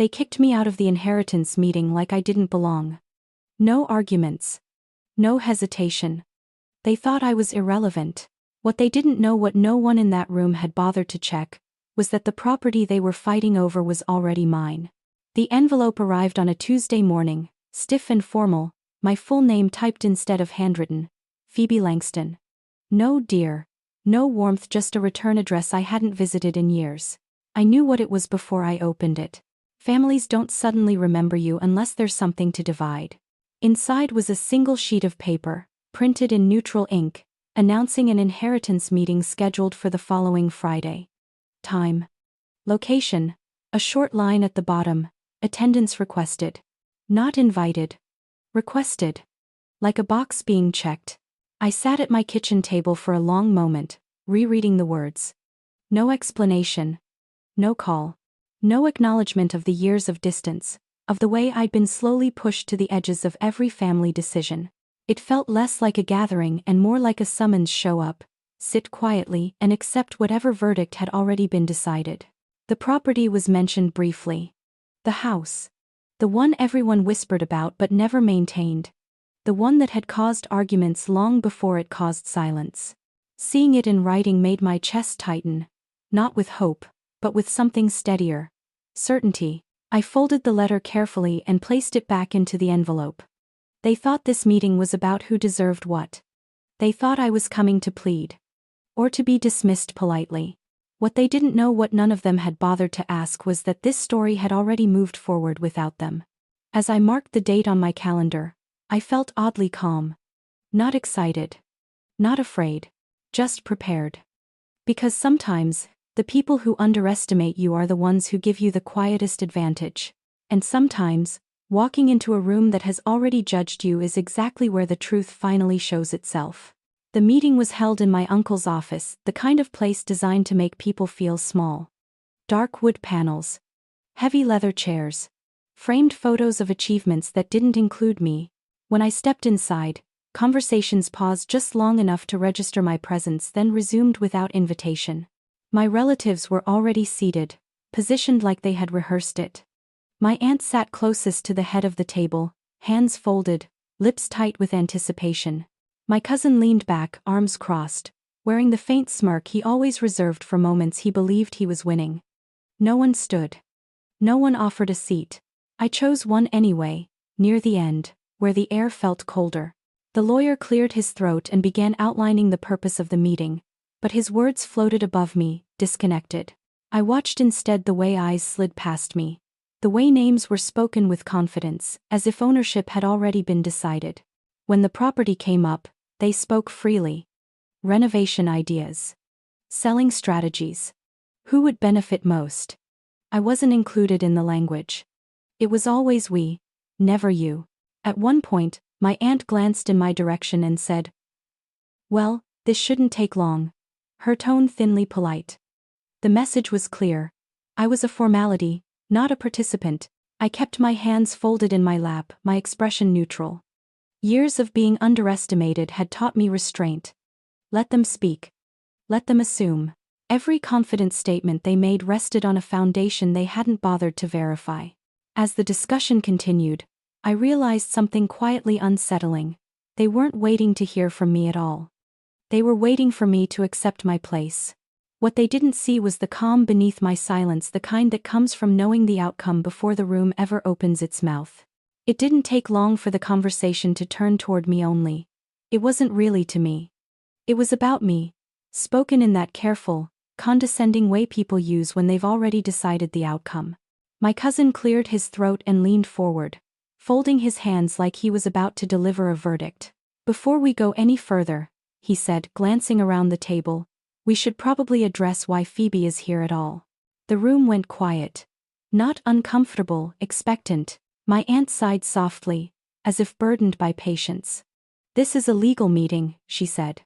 They kicked me out of the inheritance meeting like I didn't belong. No arguments. No hesitation. They thought I was irrelevant. What they didn't know, what no one in that room had bothered to check, was that the property they were fighting over was already mine. The envelope arrived on a Tuesday morning, stiff and formal, my full name typed instead of handwritten. Phoebe Langston. No dear. No warmth, just a return address I hadn't visited in years. I knew what it was before I opened it. Families don't suddenly remember you unless there's something to divide. Inside was a single sheet of paper, printed in neutral ink, announcing an inheritance meeting scheduled for the following Friday. Time. Location. A short line at the bottom. Attendance requested. Not invited. Requested. Like a box being checked. I sat at my kitchen table for a long moment, rereading the words. No explanation. No call. No acknowledgement of the years of distance, of the way I'd been slowly pushed to the edges of every family decision. It felt less like a gathering and more like a summons: show up, sit quietly, and accept whatever verdict had already been decided. The property was mentioned briefly. The house. The one everyone whispered about but never maintained. The one that had caused arguments long before it caused silence. Seeing it in writing made my chest tighten, not with hope, but with something steadier. Certainty. I folded the letter carefully and placed it back into the envelope. They thought this meeting was about who deserved what. They thought I was coming to plead. Or to be dismissed politely. What they didn't know, what none of them had bothered to ask, was that this story had already moved forward without them. As I marked the date on my calendar, I felt oddly calm. Not excited. Not afraid. Just prepared. Because sometimes, the people who underestimate you are the ones who give you the quietest advantage. And sometimes, walking into a room that has already judged you is exactly where the truth finally shows itself. The meeting was held in my uncle's office, the kind of place designed to make people feel small. Dark wood panels. Heavy leather chairs. Framed photos of achievements that didn't include me. When I stepped inside, conversations paused just long enough to register my presence, then resumed without invitation. My relatives were already seated, positioned like they had rehearsed it. My aunt sat closest to the head of the table, hands folded, lips tight with anticipation. My cousin leaned back, arms crossed, wearing the faint smirk he always reserved for moments he believed he was winning. No one stood. No one offered a seat. I chose one anyway, near the end, where the air felt colder. The lawyer cleared his throat and began outlining the purpose of the meeting, but his words floated above me, disconnected. I watched instead the way eyes slid past me. The way names were spoken with confidence, as if ownership had already been decided. When the property came up, they spoke freely. Renovation ideas. Selling strategies. Who would benefit most? I wasn't included in the language. It was always we, never you. At one point, my aunt glanced in my direction and said, "Well, this shouldn't take long," her tone thinly polite. The message was clear. I was a formality, not a participant. I kept my hands folded in my lap, my expression neutral. Years of being underestimated had taught me restraint. Let them speak. Let them assume. Every confident statement they made rested on a foundation they hadn't bothered to verify. As the discussion continued, I realized something quietly unsettling. They weren't waiting to hear from me at all. They were waiting for me to accept my place. What they didn't see was the calm beneath my silence, the kind that comes from knowing the outcome before the room ever opens its mouth. It didn't take long for the conversation to turn toward me only. It wasn't really to me. It was about me, spoken in that careful, condescending way people use when they've already decided the outcome. My cousin cleared his throat and leaned forward, folding his hands like he was about to deliver a verdict. "Before we go any further," he said, glancing around the table, "we should probably address why Phoebe is here at all." The room went quiet. Not uncomfortable, expectant. My aunt sighed softly, as if burdened by patience. "This is a legal meeting," she said.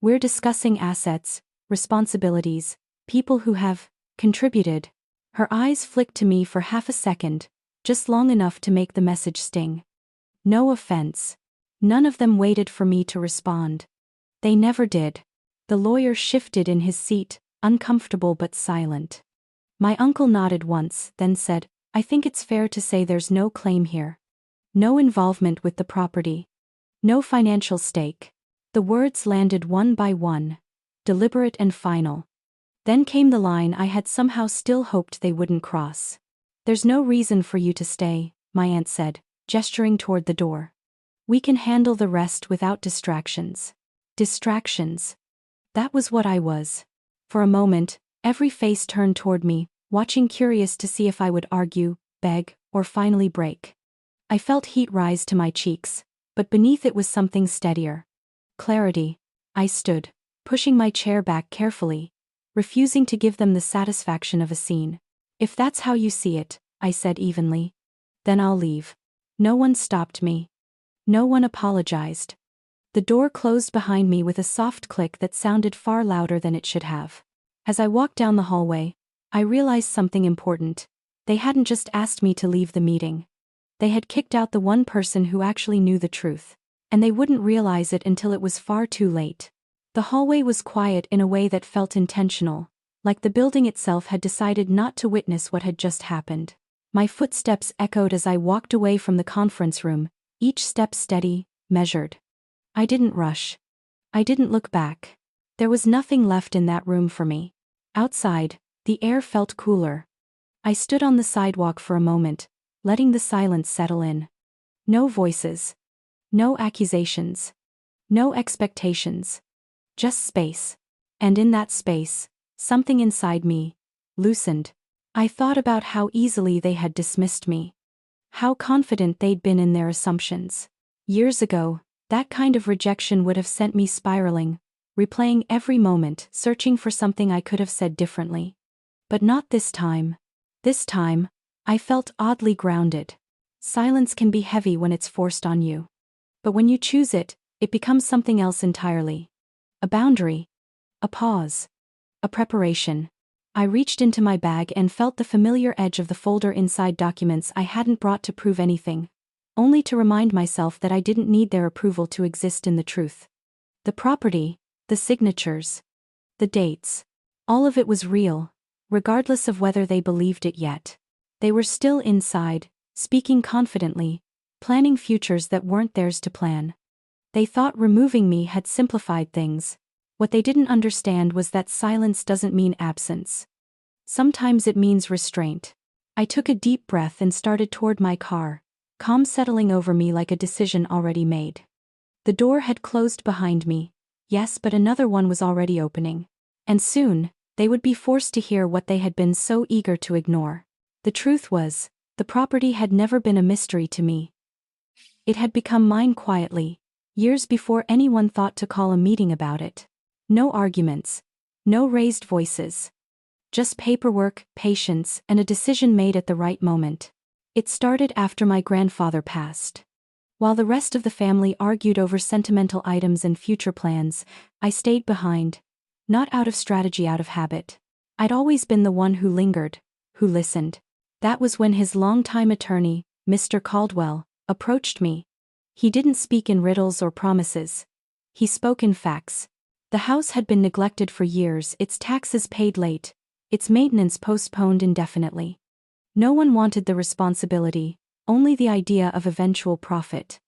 "We're discussing assets, responsibilities, people who have contributed." Her eyes flicked to me for half a second, just long enough to make the message sting. No offense. None of them waited for me to respond. They never did. The lawyer shifted in his seat, uncomfortable but silent. My uncle nodded once, then said, I think it's fair to say there's no claim here. No involvement with the property. No financial stake. The words landed one by one, deliberate and final. Then came the line I had somehow still hoped they wouldn't cross. There's no reason for you to stay, my aunt said, gesturing toward the door. We can handle the rest without distractions. Distractions. That was what I was. For a moment, every face turned toward me, watching curious to see if I would argue, beg, or finally break. I felt heat rise to my cheeks, but beneath it was something steadier. Clarity. I stood, pushing my chair back carefully, refusing to give them the satisfaction of a scene. If that's how you see it, I said evenly, then I'll leave. No one stopped me. No one apologized. The door closed behind me with a soft click that sounded far louder than it should have. As I walked down the hallway, I realized something important. They hadn't just asked me to leave the meeting. They had kicked out the one person who actually knew the truth, and they wouldn't realize it until it was far too late. The hallway was quiet in a way that felt intentional, like the building itself had decided not to witness what had just happened. My footsteps echoed as I walked away from the conference room, each step steady, measured. I didn't rush. I didn't look back. There was nothing left in that room for me. Outside, the air felt cooler. I stood on the sidewalk for a moment, letting the silence settle in. No voices. No accusations. No expectations. Just space. And in that space, something inside me loosened. I thought about how easily they had dismissed me. How confident they'd been in their assumptions. Years ago, that kind of rejection would have sent me spiraling, replaying every moment, searching for something I could have said differently. But not this time. This time, I felt oddly grounded. Silence can be heavy when it's forced on you. But when you choose it, it becomes something else entirely. A boundary. A pause. A preparation. I reached into my bag and felt the familiar edge of the folder inside documents I hadn't brought to prove anything, only to remind myself that I didn't need their approval to exist in the truth. The property, the signatures, the dates, all of it was real, regardless of whether they believed it yet. They were still inside, speaking confidently, planning futures that weren't theirs to plan. They thought removing me had simplified things. What they didn't understand was that silence doesn't mean absence. Sometimes it means restraint. I took a deep breath and started toward my car, calm settling over me like a decision already made. The door had closed behind me, yes, but another one was already opening. And soon, they would be forced to hear what they had been so eager to ignore. The truth was, the property had never been a mystery to me. It had become mine quietly, years before anyone thought to call a meeting about it. No arguments. No raised voices. Just paperwork, patience, and a decision made at the right moment. It started after my grandfather passed. While the rest of the family argued over sentimental items and future plans, I stayed behind. Not out of strategy, out of habit. I'd always been the one who lingered, who listened. That was when his longtime attorney, Mr. Caldwell, approached me. He didn't speak in riddles or promises. He spoke in facts. The house had been neglected for years, its taxes paid late, its maintenance postponed indefinitely. No one wanted the responsibility, only the idea of eventual profit.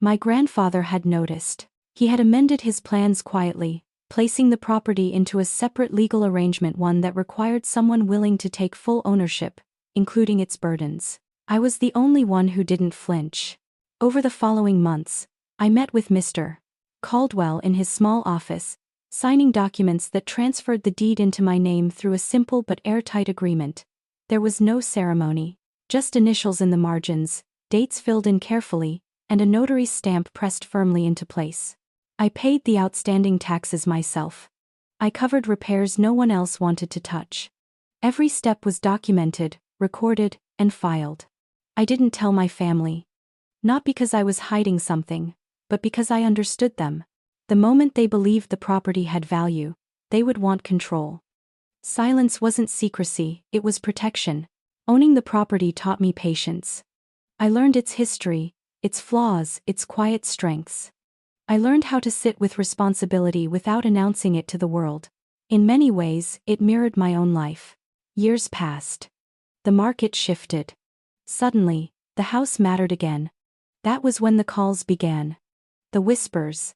My grandfather had noticed. He had amended his plans quietly, placing the property into a separate legal arrangement, one that required someone willing to take full ownership, including its burdens. I was the only one who didn't flinch. Over the following months, I met with Mr. Caldwell in his small office, signing documents that transferred the deed into my name through a simple but airtight agreement. There was no ceremony, just initials in the margins, dates filled in carefully, and a notary's stamp pressed firmly into place. I paid the outstanding taxes myself. I covered repairs no one else wanted to touch. Every step was documented, recorded, and filed. I didn't tell my family. Not because I was hiding something, but because I understood them. The moment they believed the property had value, they would want control. Silence wasn't secrecy, it was protection. Owning the property taught me patience. I learned its history, its flaws, its quiet strengths. I learned how to sit with responsibility without announcing it to the world. In many ways, it mirrored my own life. Years passed. The market shifted. Suddenly, the house mattered again. That was when the calls began. The whispers.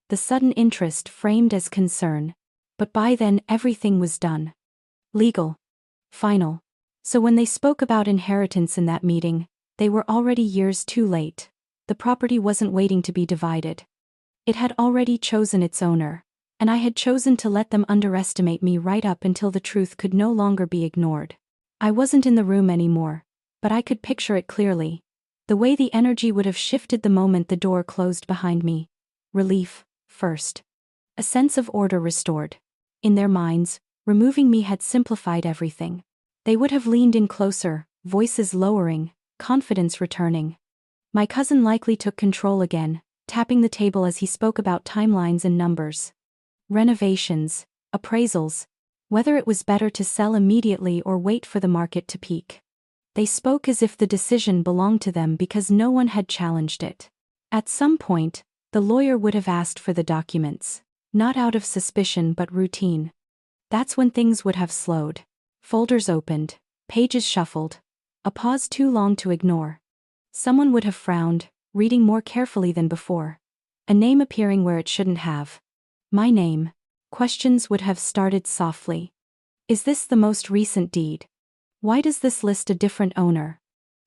The sudden interest framed as concern. But by then everything was done. Legal. Final. So when they spoke about inheritance in that meeting, they were already years too late. The property wasn't waiting to be divided. It had already chosen its owner, and I had chosen to let them underestimate me right up until the truth could no longer be ignored. I wasn't in the room anymore, but I could picture it clearly. The way the energy would have shifted the moment the door closed behind me. Relief, first. A sense of order restored. In their minds, removing me had simplified everything. They would have leaned in closer, voices lowering, confidence returning. My cousin likely took control again, tapping the table as he spoke about timelines and numbers. Renovations, appraisals, whether it was better to sell immediately or wait for the market to peak. They spoke as if the decision belonged to them because no one had challenged it. At some point, the lawyer would have asked for the documents, not out of suspicion but routine. That's when things would have slowed. Folders opened, pages shuffled, a pause too long to ignore. Someone would have frowned, reading more carefully than before. A name appearing where it shouldn't have. My name. Questions would have started softly. Is this the most recent deed? Why does this list a different owner?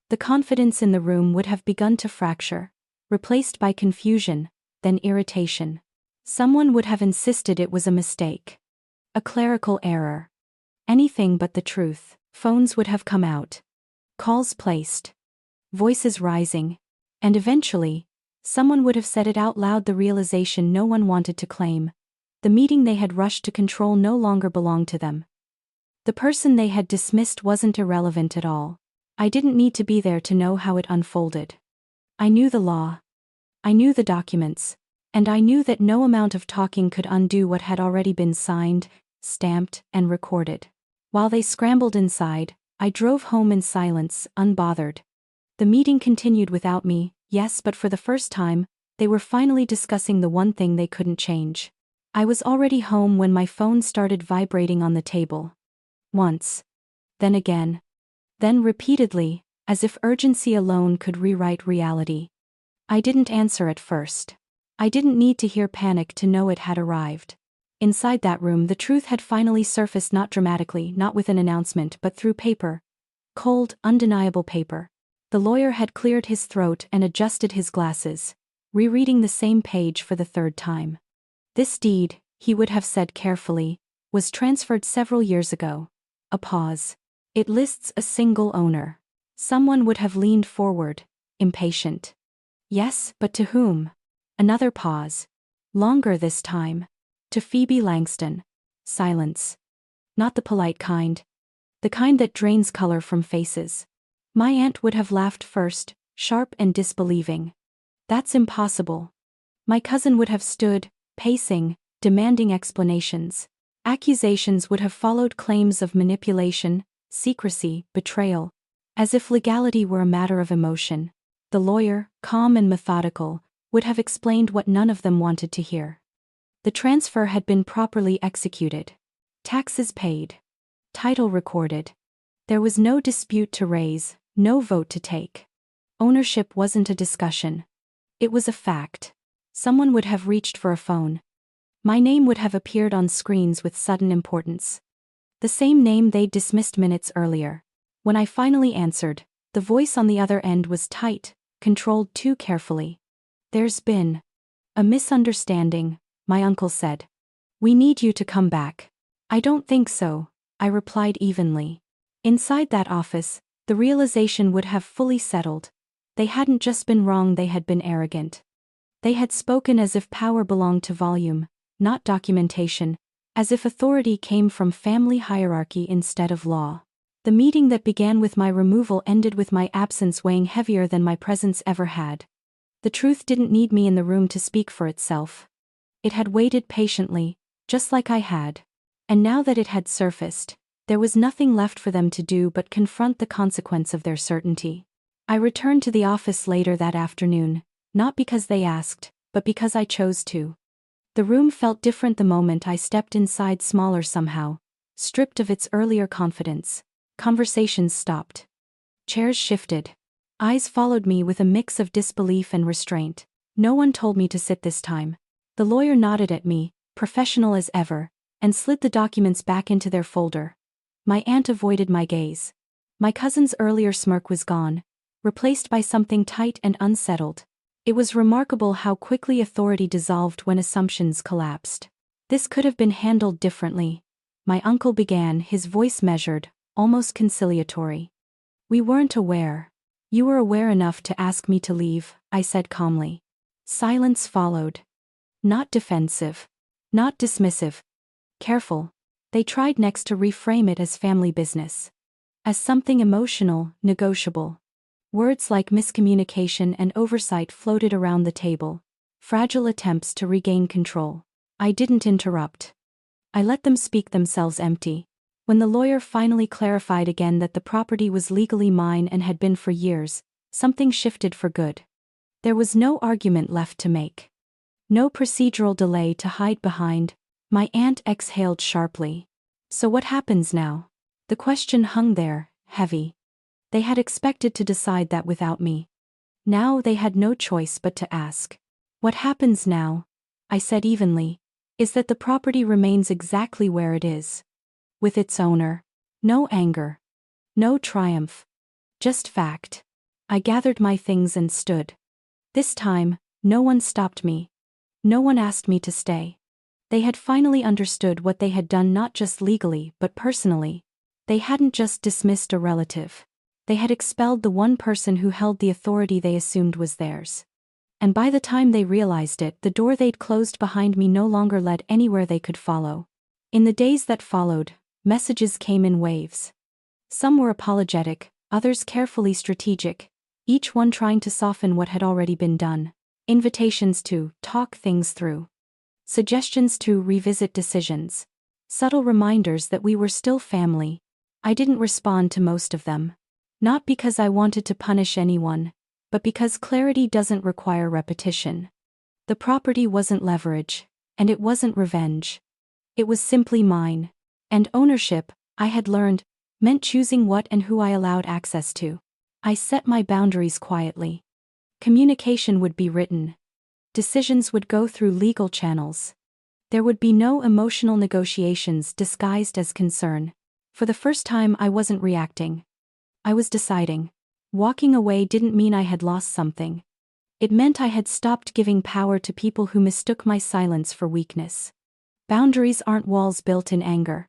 The confidence in the room would have begun to fracture, replaced by confusion, then irritation. Someone would have insisted it was a mistake. A clerical error. Anything but the truth. Phones would have come out. Calls placed. Voices rising. And eventually, someone would have said it out loud, the realization no one wanted to claim. The meeting they had rushed to control no longer belonged to them. The person they had dismissed wasn't irrelevant at all. I didn't need to be there to know how it unfolded. I knew the law. I knew the documents. And I knew that no amount of talking could undo what had already been signed, stamped, and recorded. While they scrambled inside, I drove home in silence, unbothered. The meeting continued without me, yes, but for the first time, they were finally discussing the one thing they couldn't change. I was already home when my phone started vibrating on the table. Once. Then again. Then repeatedly, as if urgency alone could rewrite reality. I didn't answer at first. I didn't need to hear panic to know it had arrived. Inside that room, the truth had finally surfaced, not dramatically, not with an announcement, but through paper. Cold, undeniable paper. The lawyer had cleared his throat and adjusted his glasses, rereading the same page for the third time. This deed, he would have said carefully, was transferred several years ago. A pause. It lists a single owner. Someone would have leaned forward, impatient. Yes, but to whom? Another pause. Longer this time. To Phoebe Langston. Silence. Not the polite kind. The kind that drains color from faces. My aunt would have laughed first, sharp and disbelieving. That's impossible. My cousin would have stood, pacing, demanding explanations. Accusations would have followed, claims of manipulation, secrecy, betrayal. As if legality were a matter of emotion. The lawyer, calm and methodical, would have explained what none of them wanted to hear. The transfer had been properly executed. Taxes paid. Title recorded. There was no dispute to raise, no vote to take. Ownership wasn't a discussion. It was a fact. Someone would have reached for a phone. My name would have appeared on screens with sudden importance. The same name they'd dismissed minutes earlier. When I finally answered, the voice on the other end was tight, controlled too carefully. There's been a misunderstanding, my uncle said. We need you to come back. I don't think so, I replied evenly. Inside that office, the realization would have fully settled. They hadn't just been wrong, they had been arrogant. They had spoken as if power belonged to volume, not documentation, as if authority came from family hierarchy instead of law. The meeting that began with my removal ended with my absence weighing heavier than my presence ever had. The truth didn't need me in the room to speak for itself. It had waited patiently, just like I had. And now that it had surfaced, there was nothing left for them to do but confront the consequence of their certainty. I returned to the office later that afternoon, not because they asked, but because I chose to. The room felt different the moment I stepped inside, smaller somehow, stripped of its earlier confidence. Conversations stopped. Chairs shifted. Eyes followed me with a mix of disbelief and restraint. No one told me to sit this time. The lawyer nodded at me, professional as ever, and slid the documents back into their folder. My aunt avoided my gaze. My cousin's earlier smirk was gone, replaced by something tight and unsettled. It was remarkable how quickly authority dissolved when assumptions collapsed. This could have been handled differently. My uncle began, his voice measured, almost conciliatory. We weren't aware. You were aware enough to ask me to leave, I said calmly. Silence followed. Not defensive. Not dismissive. Careful. They tried next to reframe it as family business. As something emotional, negotiable. Words like miscommunication and oversight floated around the table. Fragile attempts to regain control. I didn't interrupt. I let them speak themselves empty. When the lawyer finally clarified again that the property was legally mine and had been for years, something shifted for good. There was no argument left to make. No procedural delay to hide behind. My aunt exhaled sharply. So what happens now? The question hung there, heavy. They had expected to decide that without me. Now they had no choice but to ask. What happens now, I said evenly, is that the property remains exactly where it is. With its owner. No anger. No triumph. Just fact. I gathered my things and stood. This time, no one stopped me. No one asked me to stay. They had finally understood what they had done, not just legally but personally. They hadn't just dismissed a relative. They had expelled the one person who held the authority they assumed was theirs. And by the time they realized it, the door they'd closed behind me no longer led anywhere they could follow. In the days that followed, messages came in waves. Some were apologetic, others carefully strategic, each one trying to soften what had already been done. Invitations to talk things through. Suggestions to revisit decisions. Subtle reminders that we were still family. I didn't respond to most of them. Not because I wanted to punish anyone, but because clarity doesn't require repetition. The property wasn't leverage, and it wasn't revenge. It was simply mine. And ownership, I had learned, meant choosing what and who I allowed access to. I set my boundaries quietly. Communication would be written. Decisions would go through legal channels. There would be no emotional negotiations disguised as concern. For the first time, I wasn't reacting. I was deciding. Walking away didn't mean I had lost something. It meant I had stopped giving power to people who mistook my silence for weakness. Boundaries aren't walls built in anger.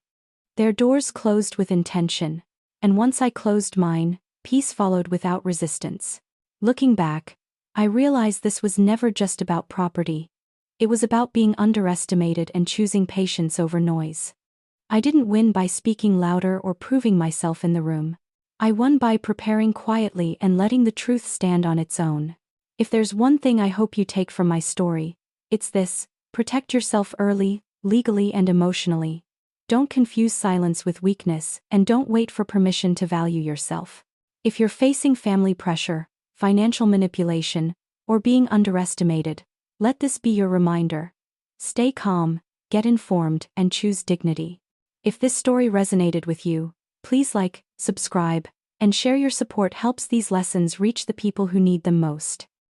They're doors closed with intention. And once I closed mine, peace followed without resistance. Looking back, I realized this was never just about property. It was about being underestimated and choosing patience over noise. I didn't win by speaking louder or proving myself in the room. I won by preparing quietly and letting the truth stand on its own. If there's one thing I hope you take from my story, it's this: protect yourself early, legally and emotionally. Don't confuse silence with weakness, and don't wait for permission to value yourself. If you're facing family pressure, financial manipulation, or being underestimated, let this be your reminder. Stay calm, get informed, and choose dignity. If this story resonated with you, please like, subscribe, and share. Your support helps these lessons reach the people who need them most.